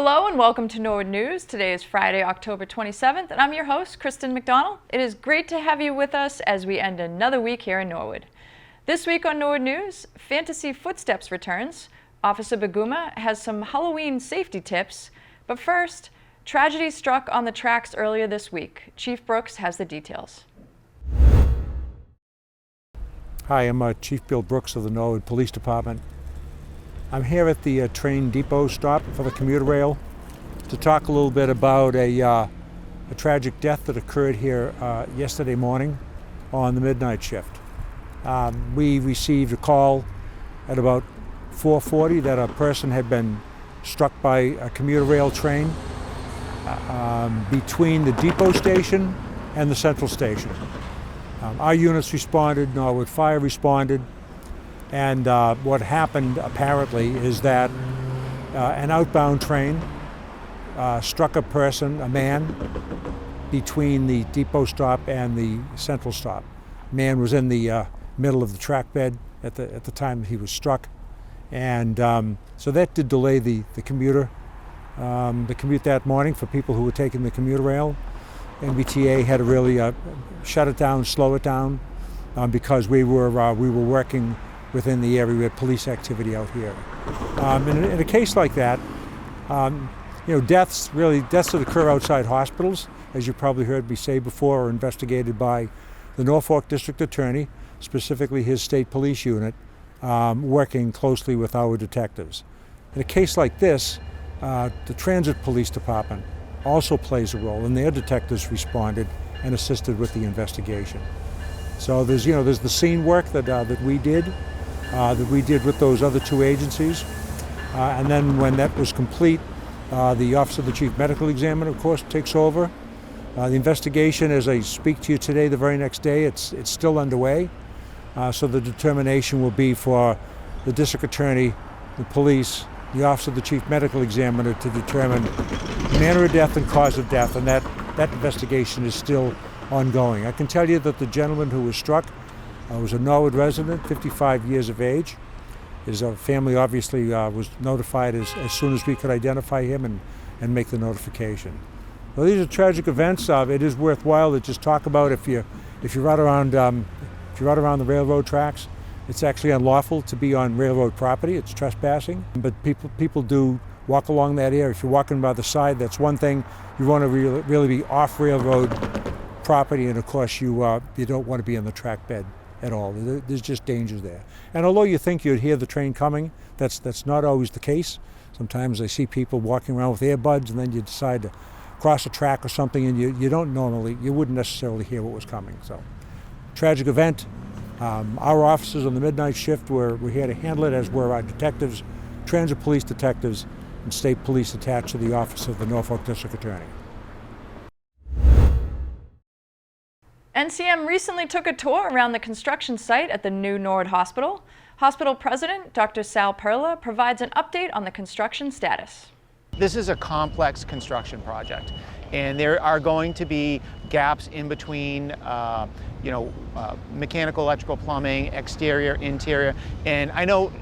Hello and welcome to Norwood News. Today is Friday, October 27th, and I'm your host, Kristen McDonald. It is great to have you with us as we end another week here in Norwood. This week on Norwood News, Fantasy Footsteps returns. Officer Baguma has some Halloween safety tips. But first, tragedy struck on the tracks earlier this week. Chief Brooks has the details. Hi, I'm Chief Bill Brooks of the Norwood Police Department. I'm here at the train depot stop for the commuter rail to talk a little bit about a tragic death that occurred here yesterday morning on the midnight shift. We received a call at about 4:40 that a person had been struck by a commuter rail train between the depot station and the central station. Our units responded, Norwood Fire responded, and what happened apparently is that an outbound train struck a person, a man, between the depot stop and the central stop. Man was in the middle of the track bed at the time that he was struck, and so that did delay the commute that morning for people who were taking the commuter rail. NBTA had to really shut it down, slow it down, because we were working within the area. We had police activity out here. In a case like that, deaths that occur outside hospitals, as you probably heard me say before, are investigated by the Norfolk District Attorney, specifically his state police unit, working closely with our detectives. In a case like this, the Transit Police Department also plays a role, and their detectives responded and assisted with the investigation. So there's the scene work that we did with those other two agencies, and then when that was complete, the Office of the Chief Medical Examiner, of course, takes over. The investigation, as I speak to you today, the very next day, it's still underway. So the determination will be for the District Attorney, the police, the Office of the Chief Medical Examiner to determine manner of death and cause of death, and that investigation is still ongoing. I can tell you that the gentleman who was struck was a Norwood resident, 55 years of age. His family obviously was notified as soon as we could identify him and make the notification. Well, these are tragic events. It is worthwhile to just talk about if you're out around the railroad tracks. It's actually unlawful to be on railroad property. It's trespassing, but people do walk along that area. If you're walking by the side, that's one thing. You want to really be off railroad property, and of course you don't want to be on the track bed at all. There's just dangers there. And although you think you'd hear the train coming, that's not always the case. Sometimes I see people walking around with earbuds, and then you decide to cross a track or something, and you wouldn't necessarily hear what was coming. So, tragic event. Our officers on the midnight shift we're here to handle it, as were our detectives, transit police detectives, and state police attached to the Office of the Norfolk District Attorney. NCM recently took a tour around the construction site at the new Norwood Hospital. Hospital President Dr. Sal Perla provides an update on the construction status. This is a complex construction project, and there are going to be gaps in between mechanical, electrical, plumbing, exterior, interior, and I know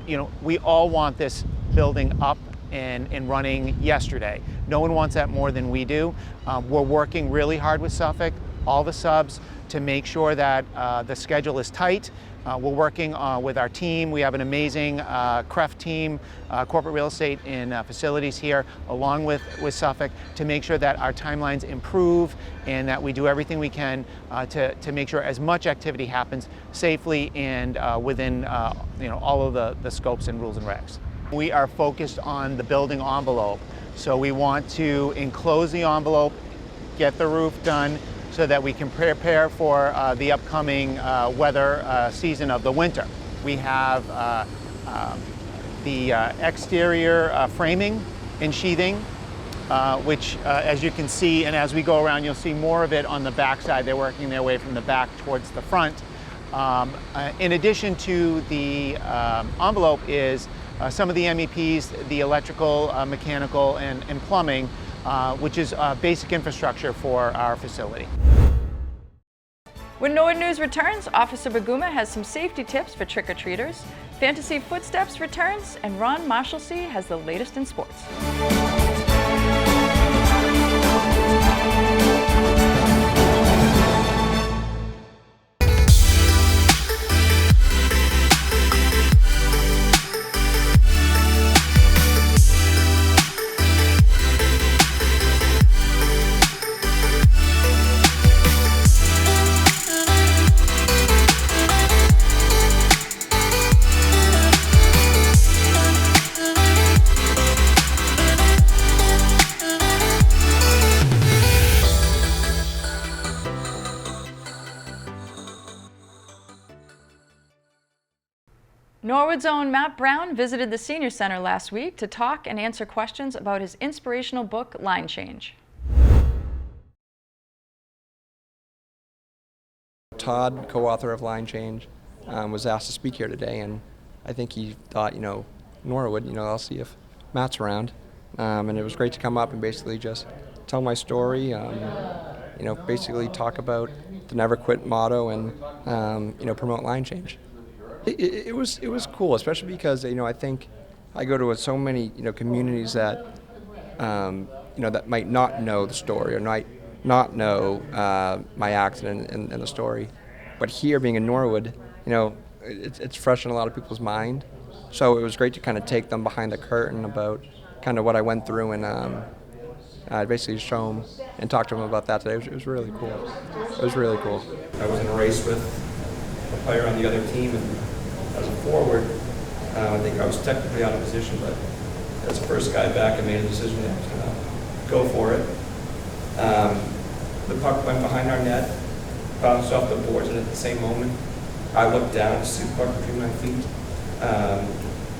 we all want this building up and running yesterday. No one wants that more than we do. We're working really hard with Suffolk, all the subs, to make sure that the schedule is tight. We're working with our team. We have an amazing CREF team, corporate real estate and facilities here, along with Suffolk, to make sure that our timelines improve and that we do everything we can to make sure as much activity happens safely and within all of the scopes and rules and regs. We are focused on the building envelope. So we want to enclose the envelope, get the roof done, so that we can prepare for the upcoming weather season of the winter. We have the exterior framing and sheathing, which as you can see, and as we go around, you'll see more of it on the back side. They're working their way from the back towards the front. In addition to the envelope is some of the MEPs, the electrical, mechanical, and plumbing, which is basic infrastructure for our facility. When Norwood News returns, Officer Baguma has some safety tips for trick-or-treaters. Fantasy Footsteps returns, and Ron Marshalsea has the latest in sports. Norwood's own Matt Brown visited the Senior Center last week to talk and answer questions about his inspirational book, Line Change. Todd, co-author of Line Change, was asked to speak here today, and I think he thought, Norwood, I'll see if Matt's around. And it was great to come up and basically just tell my story, basically talk about the Never Quit motto and, promote line change. It was cool, especially because, I think I go to so many, communities that, that might not know the story or might not know my accident and the story. But here, being in Norwood, it's fresh in a lot of people's mind. So it was great to kind of take them behind the curtain about kind of what I went through and basically show them and talk to them about that today. It was really cool. It was really cool. I was in a race with a player on the other team, and as a forward, I think I was technically out of position, but as the first guy back, I made a decision that I was going to go for it. The puck went behind our net, bounced off the boards, and at the same moment, I looked down to see the puck between my feet.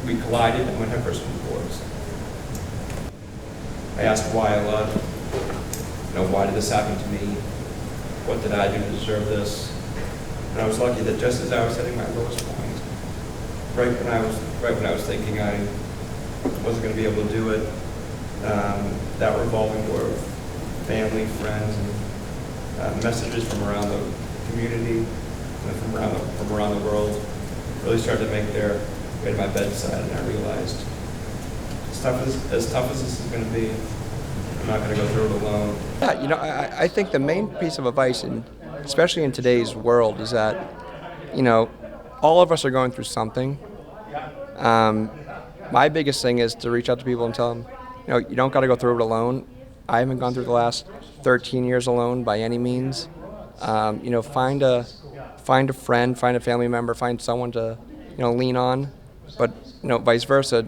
We collided and went headfirst from the boards. I asked why I loved, why did this happen to me? What did I do to deserve this? And I was lucky that just as I was hitting my lowest point, right when I was thinking I wasn't going to be able to do it, that revolving door of family, friends, and messages from around the community and from around the world really started to make their way to my bedside, and I realized as tough as this is going to be, I'm not going to go through it alone. Yeah, I think the main piece of advice, especially in today's world, is that, all of us are going through something. My biggest thing is to reach out to people and tell them, you don't got to go through it alone. I haven't gone through the last 13 years alone by any means. Find a friend, find a family member, find someone to, lean on. But, vice versa,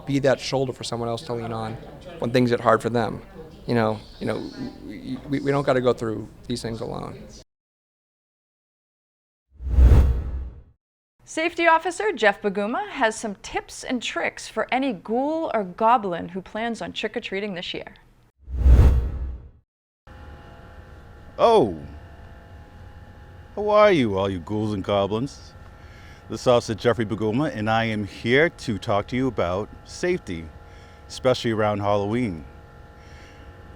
be that shoulder for someone else to lean on when things get hard for them. We don't got to go through these things alone. Safety Officer Jeff Baguma has some tips and tricks for any ghoul or goblin who plans on trick-or-treating this year. Oh, how are you, all you ghouls and goblins? This is Officer Jeffrey Baguma, and I am here to talk to you about safety, especially around Halloween.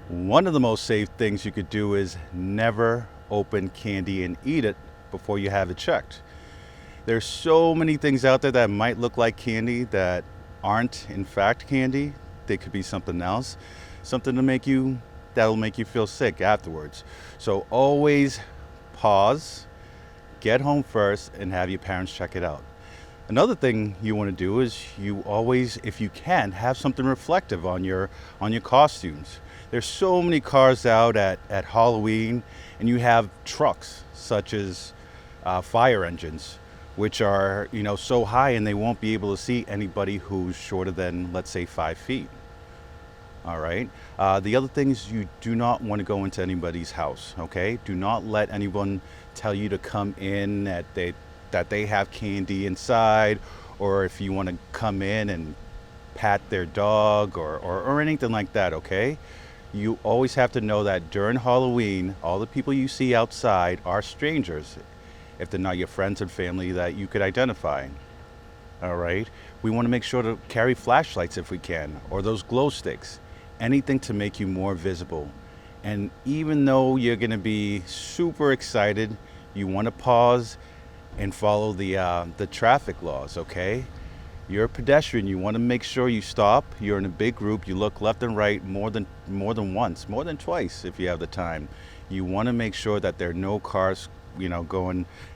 One of the most safe things you could do is never open candy and eat it before you have it checked. There's so many things out there that might look like candy that aren't in fact candy. They could be something else, something that'll make you feel sick afterwards. So always pause, get home first, and have your parents check it out. Another thing you want to do is you always, if you can, have something reflective on your costumes. There's so many cars out at Halloween, and you have trucks such as fire engines, which are so high and they won't be able to see anybody who's shorter than, let's say, 5 feet. All right. The other thing is you do not want to go into anybody's house. Okay. Do not let anyone tell you to come in that they have candy inside, or if you want to come in and pat their dog or anything like that. Okay. You always have to know that during Halloween, all the people you see outside are strangers, if they're not your friends and family that you could identify. All right. We want to make sure to carry flashlights if we can, or those glow sticks. Anything to make you more visible. And even though you're going to be super excited, you want to pause and follow the traffic laws, okay? You're a pedestrian, you want to make sure you stop. You're in a big group, you look left and right more than once, more than twice if you have the time. You want to make sure that there are no cars,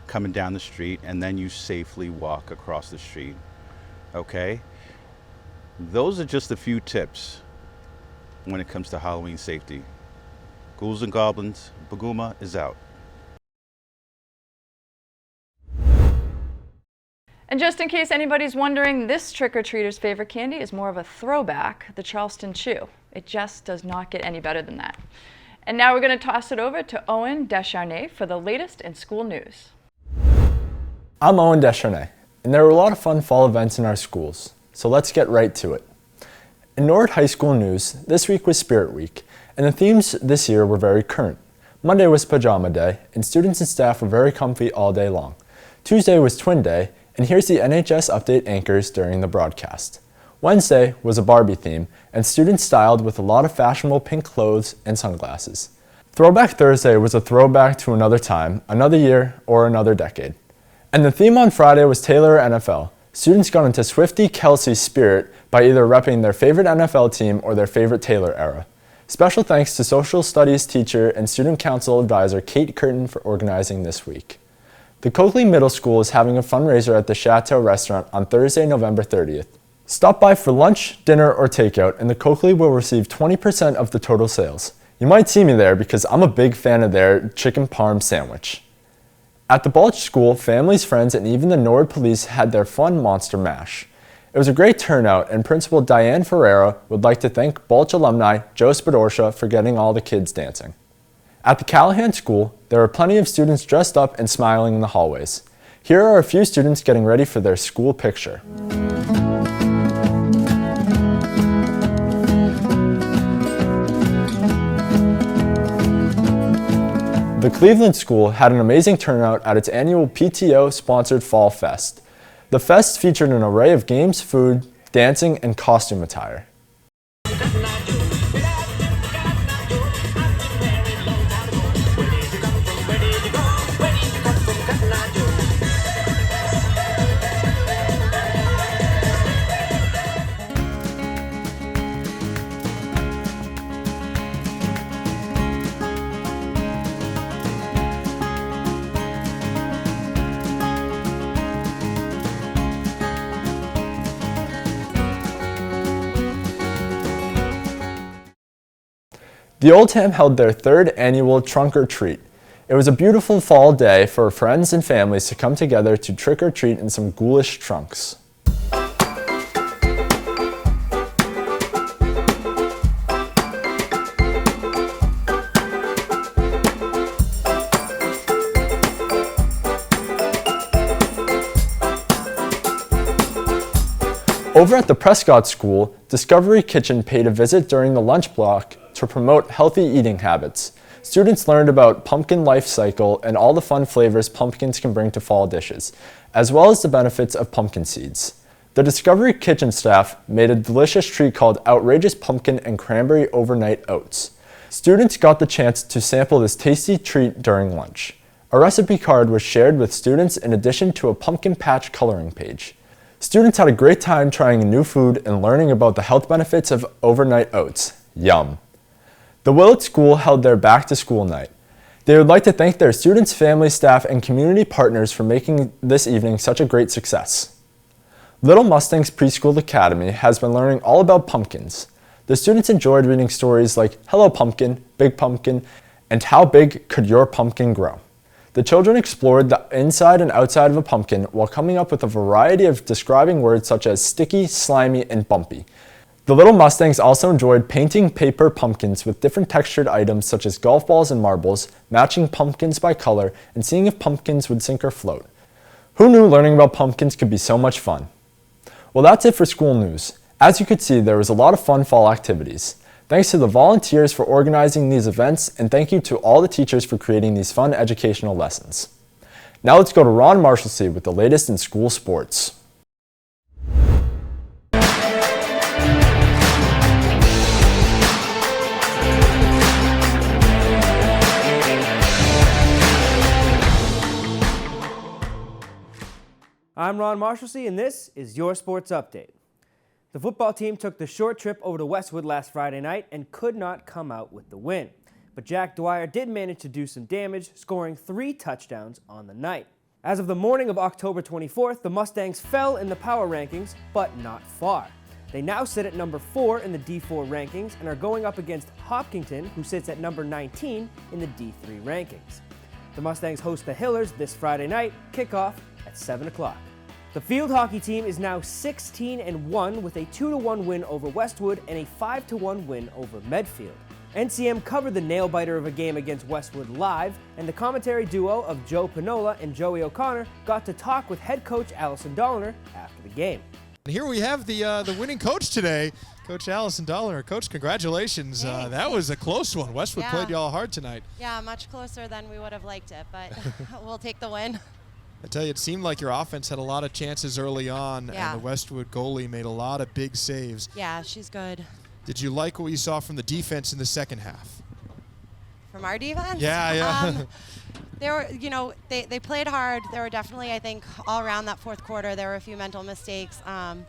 coming down the street, and then you safely walk across the street, okay? Those are just a few tips when it comes to Halloween safety. Ghouls and Goblins, Baguma is out. And just in case anybody's wondering, this trick-or-treater's favorite candy is more of a throwback, the Charleston Chew. It just does not get any better than that. And now we're going to toss it over to Owen Descharnay for the latest in school news. I'm Owen Descharnay. and there were a lot of fun fall events in our schools, so let's get right to it. In Norwood High School news, this week was Spirit Week, and the themes this year were very current. Monday was Pajama Day, and students and staff were very comfy all day long. Tuesday was Twin Day, and here's the NHS update anchors during the broadcast. Wednesday was a Barbie theme, and students styled with a lot of fashionable pink clothes and sunglasses. Throwback Thursday was a throwback to another time, another year, or another decade. And the theme on Friday was Taylor NFL. Students got into Swiftie Kelsey's spirit by either repping their favorite NFL team or their favorite Taylor era. Special thanks to social studies teacher and student council advisor Kate Curtin for organizing this week. The Coakley Middle School is having a fundraiser at the Chateau restaurant on Thursday, November 30th. Stop by for lunch, dinner, or takeout, and the Coakley will receive 20% of the total sales. You might see me there because I'm a big fan of their chicken parm sandwich. At the Balch School, families, friends, and even the Norwood Police had their fun Monster Mash. It was a great turnout, and Principal Diane Ferreira would like to thank Balch alumni Joe Spadorsha for getting all the kids dancing. At the Callahan School, there were plenty of students dressed up and smiling in the hallways. Here are a few students getting ready for their school picture. The Cleveland School had an amazing turnout at its annual PTO-sponsored Fall Fest. The fest featured an array of games, food, dancing, and costume attire. The Oldham held their third annual Trunk or Treat. It was a beautiful fall day for friends and families to come together to trick or treat in some ghoulish trunks. Over at the Prescott School, Discovery Kitchen paid a visit during the lunch block to promote healthy eating habits. Students learned about pumpkin life cycle and all the fun flavors pumpkins can bring to fall dishes, as well as the benefits of pumpkin seeds. The Discovery Kitchen staff made a delicious treat called Outrageous Pumpkin and Cranberry Overnight Oats. Students got the chance to sample this tasty treat during lunch. A recipe card was shared with students in addition to a pumpkin patch coloring page. Students had a great time trying a new food and learning about the health benefits of overnight oats. Yum! The Willett School held their back-to-school night. They would like to thank their students, family, staff, and community partners for making this evening such a great success. Little Mustangs Preschool Academy has been learning all about pumpkins. The students enjoyed reading stories like Hello Pumpkin, Big Pumpkin, and How Big Could Your Pumpkin Grow? The children explored the inside and outside of a pumpkin while coming up with a variety of describing words such as sticky, slimy, and bumpy. The Little Mustangs also enjoyed painting paper pumpkins with different textured items such as golf balls and marbles, matching pumpkins by color, and seeing if pumpkins would sink or float. Who knew learning about pumpkins could be so much fun? Well, that's it for school news. As you could see, there was a lot of fun fall activities. Thanks to the volunteers for organizing these events, and thank you to all the teachers for creating these fun educational lessons. Now let's go to Ron Marshalsea with the latest in school sports. I'm Ron Marshalsea, and this is your Sports Update. The football team took the short trip over to Westwood last Friday night and could not come out with the win. But Jack Dwyer did manage to do some damage, scoring 3 touchdowns on the night. As of the morning of October 24th, the Mustangs fell in the power rankings, but not far. They now sit at number 4 in the D4 rankings and are going up against Hopkinton, who sits at number 19 in the D3 rankings. The Mustangs host the Hillers this Friday night, kickoff at 7 o'clock. The field hockey team is now 16-1 with a 2-1 win over Westwood and a 5-1 win over Medfield. NCM covered the nail-biter of a game against Westwood live, and the commentary duo of Joe Pinola and Joey O'Connor got to talk with head coach Allison Dolliner after the game. And here we have the winning coach today, Coach Allison Dolliner. Coach, congratulations. That was a close one. Westwood played y'all hard tonight. Yeah, much closer than we would have liked it, but we'll take the win. I tell you, it seemed like your offense had a lot of chances early on, and the Westwood goalie made a lot of big saves. Yeah, she's good. Did you like what you saw from the defense in the second half? From our defense? Yeah. They were, they played hard. There were definitely, I think, all around that fourth quarter, there were a few mental mistakes. I'd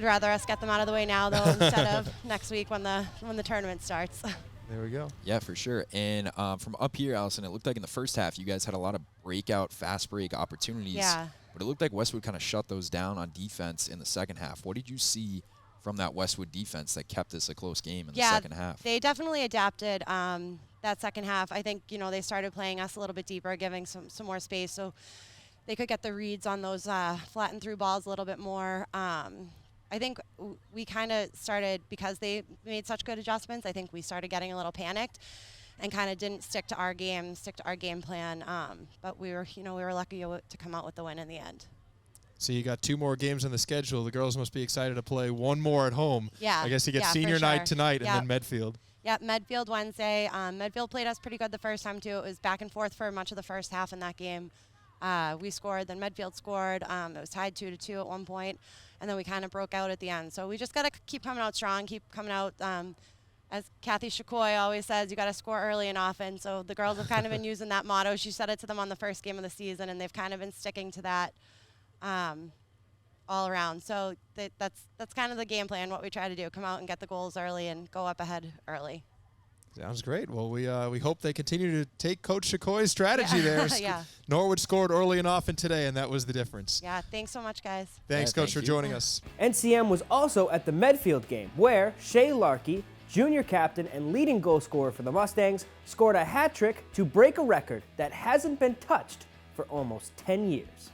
rather us get them out of the way now, though, instead of next week when the tournament starts. There we go. Yeah, for sure. And from up here, Allison, it looked like in the first half you guys had a lot of breakout, fast break opportunities. Yeah. But it looked like Westwood kind of shut those down on defense in the second half. What did you see from that Westwood defense that kept this a close game in the second half? They definitely adapted that second half. I think, they started playing us a little bit deeper, giving some more space so they could get the reads on those flattened through balls a little bit more. I think we kind of started, because they made such good adjustments, I think we started getting a little panicked and kind of didn't stick to our game plan. But we were lucky to come out with the win in the end. So you got 2 more games on the schedule. The girls must be excited to play one more at home. Yeah. I guess you get senior night tonight and then Medfield. Yeah, Medfield Wednesday. Medfield played us pretty good the first time, too. It was back and forth for much of the first half in that game. We scored, then Medfield scored. It was tied 2-2 at one point, and then we kind of broke out at the end. So we just got to keep coming out strong, keep coming out. As Kathy Shakoy always says, you got to score early and often. So the girls have kind of been using that motto. She said it to them on the first game of the season, and they've kind of been sticking to that all around. So that's kind of the game plan, what we try to do, come out and get the goals early and go up ahead early. Sounds great. Well, we hope they continue to take Coach Shakoy's strategy there. Yeah. Norwood scored early and often today, and that was the difference. Yeah, thanks so much, guys. Thanks, Coach, for joining us. NCM was also at the Medfield game, where Shay Larkey, junior captain and leading goal scorer for the Mustangs, scored a hat trick to break a record that hasn't been touched for almost 10 years.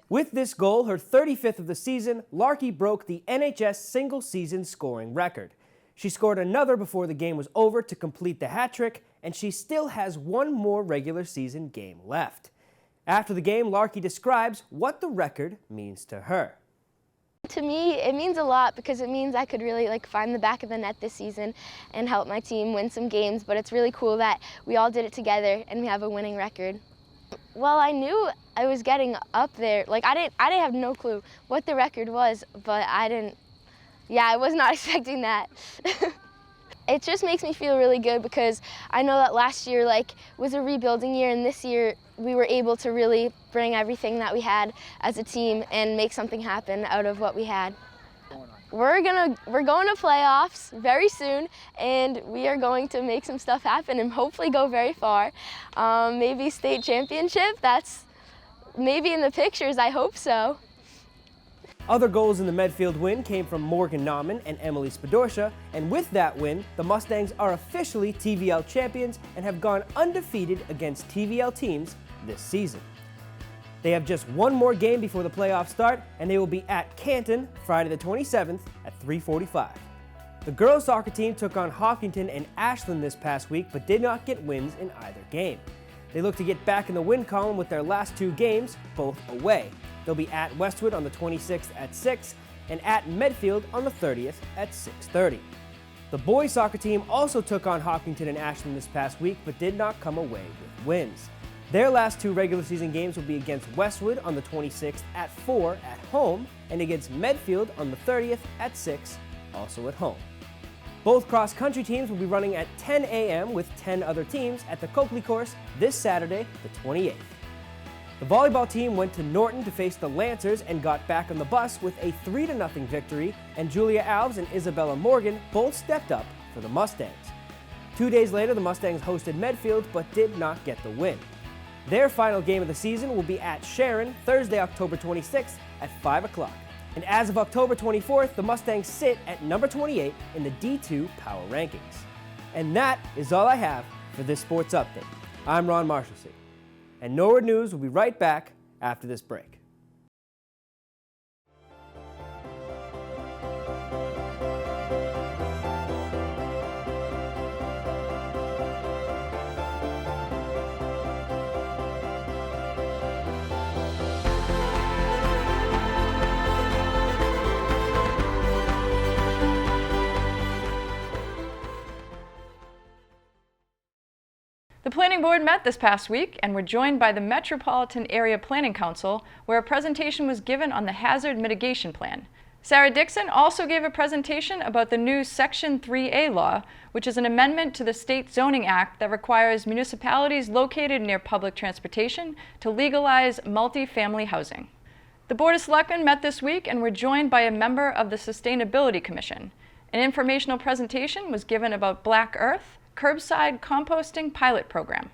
With this goal, her 35th of the season, Larkey broke the NHS single-season scoring record. She scored another before the game was over to complete the hat trick, and she still has one more regular season game left. After the game, Larkey describes what the record means to her. To me, it means a lot because it means I could really find the back of the net this season and help my team win some games, but it's really cool that we all did it together and we have a winning record. Well, I knew I was getting up there. I didn't have no clue what the record was, but I was not expecting that. It just makes me feel really good because I know that last year was a rebuilding year, and this year we were able to really bring everything that we had as a team and make something happen out of what we had. We're going to playoffs very soon, and we are going to make some stuff happen and hopefully go very far. Maybe state championship, that's maybe in the pictures, I hope so. Other goals in the Medfield win came from Morgan Nauman and Emily Spadorsha, and with that win, the Mustangs are officially TVL champions and have gone undefeated against TVL teams this season. They have just one more game before the playoffs start, and they will be at Canton Friday the 27th at 3:45. The girls soccer team took on Hopkinton and Ashland this past week, but did not get wins in either game. They look to get back in the win column with their last 2 games, both away. They'll be at Westwood on the 26th at 6 and at Medfield on the 30th at 6:30. The boys soccer team also took on Hopkinton and Ashland this past week, but did not come away with wins. Their last 2 regular season games will be against Westwood on the 26th at 4 at home and against Medfield on the 30th at 6, also at home. Both cross-country teams will be running at 10 a.m. with 10 other teams at the Coakley course this Saturday, the 28th. The volleyball team went to Norton to face the Lancers and got back on the bus with a 3-0 victory, and Julia Alves and Isabella Morgan both stepped up for the Mustangs. 2 days later, the Mustangs hosted Medfield but did not get the win. Their final game of the season will be at Sharon Thursday, October 26th at 5 o'clock. And as of October 24th, the Mustangs sit at number 28 in the D2 Power Rankings. And that is all I have for this sports update. I'm Ron Marshalsea, and Norwood News will be right back after this break. The Planning Board met this past week and were joined by the Metropolitan Area Planning Council, where a presentation was given on the Hazard Mitigation Plan. Sarah Dixon also gave a presentation about the new Section 3A law, which is an amendment to the State Zoning Act that requires municipalities located near public transportation to legalize multi-family housing. The Board of Selectmen met this week and were joined by a member of the Sustainability Commission. An informational presentation was given about Black Earth, curbside composting pilot program.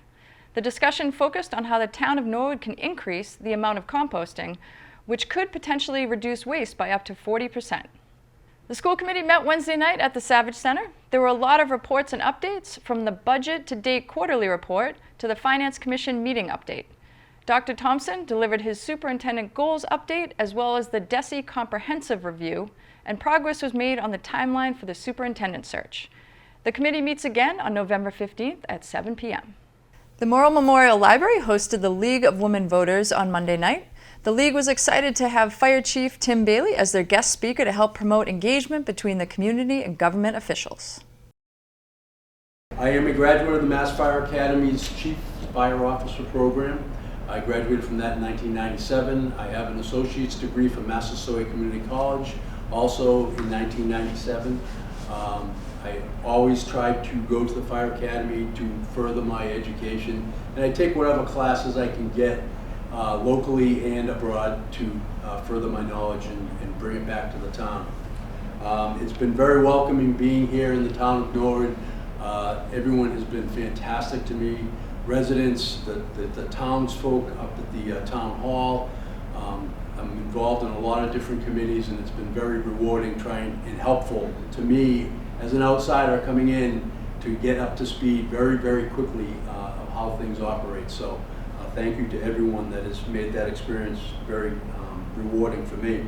The discussion focused on how the town of Norwood can increase the amount of composting, which could potentially reduce waste by up to 40%. The school committee met Wednesday night at the Savage Center. There were a lot of reports and updates, from the budget to date quarterly report to the Finance Commission meeting update. Dr. Thompson delivered his superintendent goals update as well as the DESE comprehensive review, and progress was made on the timeline for the superintendent search. The committee meets again on November 15th at 7 p.m. The Morrill Memorial Library hosted the League of Women Voters on Monday night. The League was excited to have Fire Chief Tim Bailey as their guest speaker to help promote engagement between the community and government officials. I am a graduate of the Mass Fire Academy's Chief Fire Officer program. I graduated from that in 1997. I have an associate's degree from Massasoit Community College, also in 1997. I always try to go to the Fire Academy to further my education, and I take whatever classes I can get locally and abroad to further my knowledge and bring it back to the town. It's been very welcoming being here in the town of Norwood. Everyone has been fantastic to me. Residents, the townsfolk up at the town hall. I'm involved in a lot of different committees, and it's been very rewarding and helpful to me as an outsider coming in to get up to speed very, very quickly of how things operate. So thank you to everyone that has made that experience very rewarding for me.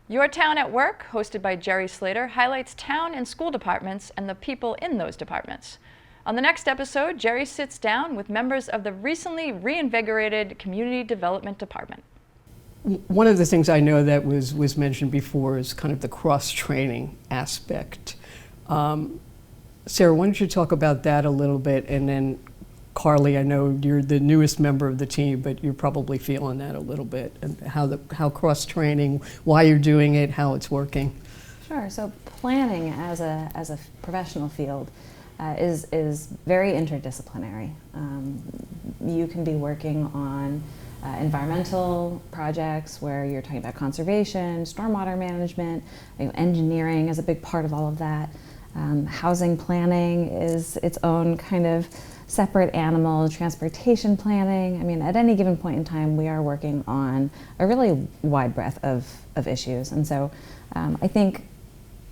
Your Town at Work, hosted by Jerry Slater, highlights town and school departments and the people in those departments. On the next episode, Jerry sits down with members of the recently reinvigorated Community Development Department. One of the things I know that was mentioned before is kind of the cross-training aspect. Sarah, why don't you talk about that a little bit, and then Carly, I know you're the newest member of the team, but you're probably feeling that a little bit, and how cross-training, why you're doing it, how it's working. Sure. So planning as a professional field is very interdisciplinary. You can be working on environmental projects where you're talking about conservation, stormwater management, engineering is a big part of all of that. Housing planning is its own kind of separate animal, transportation planning. I mean, at any given point in time, we are working on a really wide breadth of issues. And so I think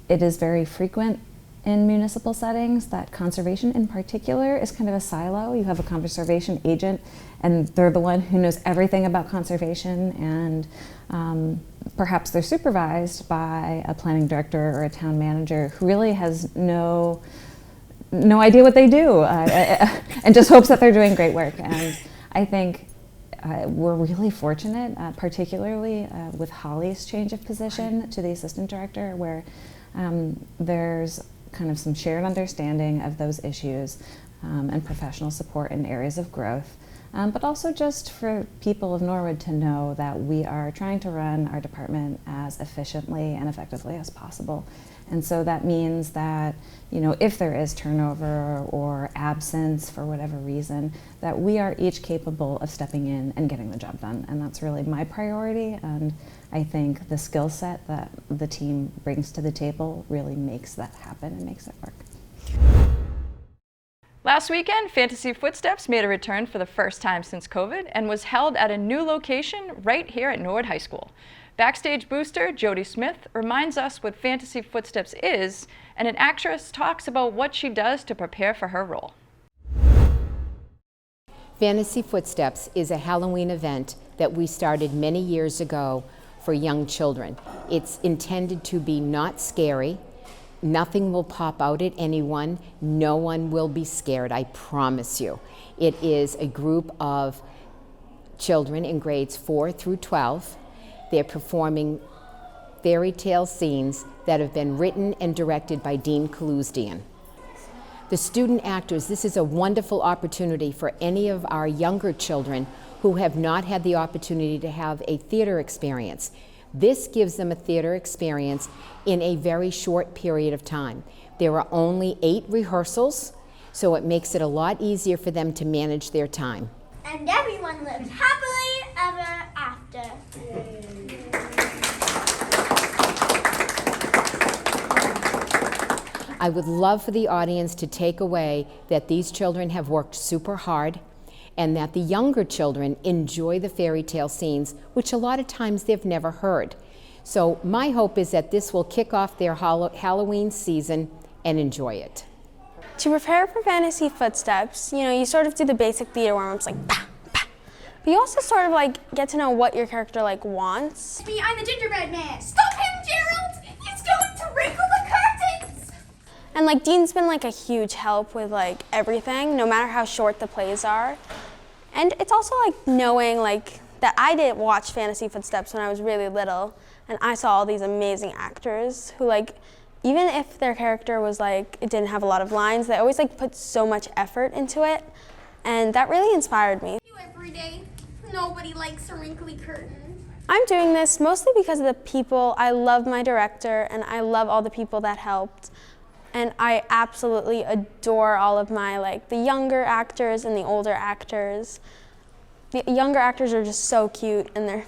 it is very frequent in municipal settings that conservation in particular is kind of a silo. You have a conservation agent and they're the one who knows everything about conservation, and perhaps they're supervised by a planning director or a town manager who really has no idea what they do and just hopes that they're doing great work. And I think we're really fortunate, particularly with Holly's change of position to the assistant director, where there's kind of some shared understanding of those issues and professional support in areas of growth, but also just for people of Norwood to know that we are trying to run our department as efficiently and effectively as possible. And so that means that, you know, if there is turnover or absence for whatever reason, that we are each capable of stepping in and getting the job done. And that's really my priority. And I think the skill set that the team brings to the table really makes that happen and makes it work. Last weekend, Fantasy Footsteps made a return for the first time since COVID and was held at a new location right here at Norwood High School. Backstage booster Jody Smith reminds us what Fantasy Footsteps is, and an actress talks about what she does to prepare for her role. Fantasy Footsteps is a Halloween event that we started many years ago for young children. It's intended to be not scary. Nothing will pop out at anyone. No one will be scared, I promise you. It is a group of children in grades 4 through 12. They're performing fairy tale scenes that have been written and directed by Dean Kaluzdian. The student actors, this is a wonderful opportunity for any of our younger children who have not had the opportunity to have a theater experience. This gives them a theater experience in a very short period of time. There are only 8 rehearsals, so it makes it a lot easier for them to manage their time. And everyone lives happily ever after. I would love for the audience to take away that these children have worked super hard and that the younger children enjoy the fairy tale scenes, which a lot of times they've never heard. So my hope is that this will kick off their Halloween season and enjoy it. To prepare for Fantasy Footsteps, you sort of do the basic theater warm-ups like bah, bah. But you also sort of like get to know what your character like wants. Me, I'm the gingerbread man. Stop him, Gerald! He's going to wrinkle the curtains! And like Dean's been like a huge help with like everything, no matter how short the plays are. And it's also like knowing like that I didn't watch Fantasy Footsteps when I was really little, and I saw all these amazing actors who like, even if their character was like, it didn't have a lot of lines, they always like put so much effort into it, and that really inspired me. Every day, nobody likes a wrinkly curtain. I'm doing this mostly because of the people. I love my director, and I love all the people that helped. And I absolutely adore all of my, like, the younger actors and the older actors. The younger actors are just so cute, and they're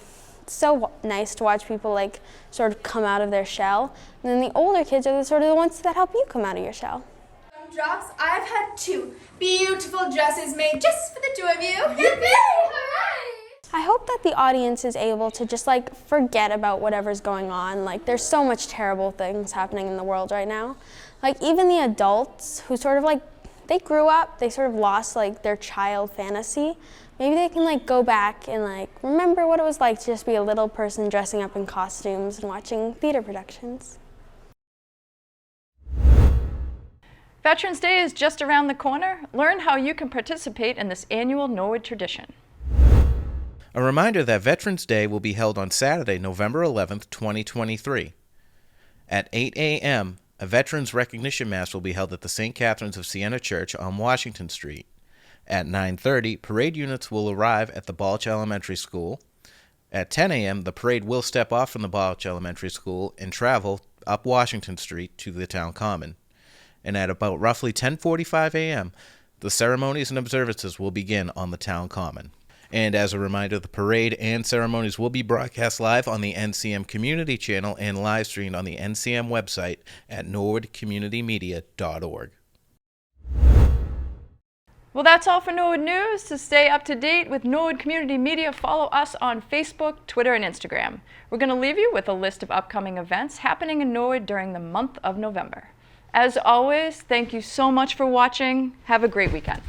so nice to watch people, like, sort of come out of their shell. And then the older kids are the ones that help you come out of your shell. Drops, I've had 2 beautiful dresses made just for the 2 of you. Yippee! I hope that the audience is able to just like forget about whatever's going on. Like there's so much terrible things happening in the world right now. Like even the adults who sort of like, they grew up, they sort of lost like their child fantasy. Maybe they can like go back and like remember what it was like to just be a little person dressing up in costumes and watching theater productions. Veterans Day is just around the corner. Learn how you can participate in this annual Norwood tradition. A reminder that Veterans Day will be held on Saturday, November 11th, 2023. At 8 a.m., a Veterans Recognition Mass will be held at the St. Catherine's of Siena Church on Washington Street. At 9:30, parade units will arrive at the Balch Elementary School. At 10 a.m., the parade will step off from the Balch Elementary School and travel up Washington Street to the town common. And at about roughly 10:45 a.m., the ceremonies and observances will begin on the town common. And as a reminder, the parade and ceremonies will be broadcast live on the NCM Community Channel and live streamed on the NCM website at norwoodcommunitymedia.org. Well, that's all for Norwood News. To stay up to date with Norwood Community Media, follow us on Facebook, Twitter, and Instagram. We're going to leave you with a list of upcoming events happening in Norwood during the month of November. As always, thank you so much for watching. Have a great weekend.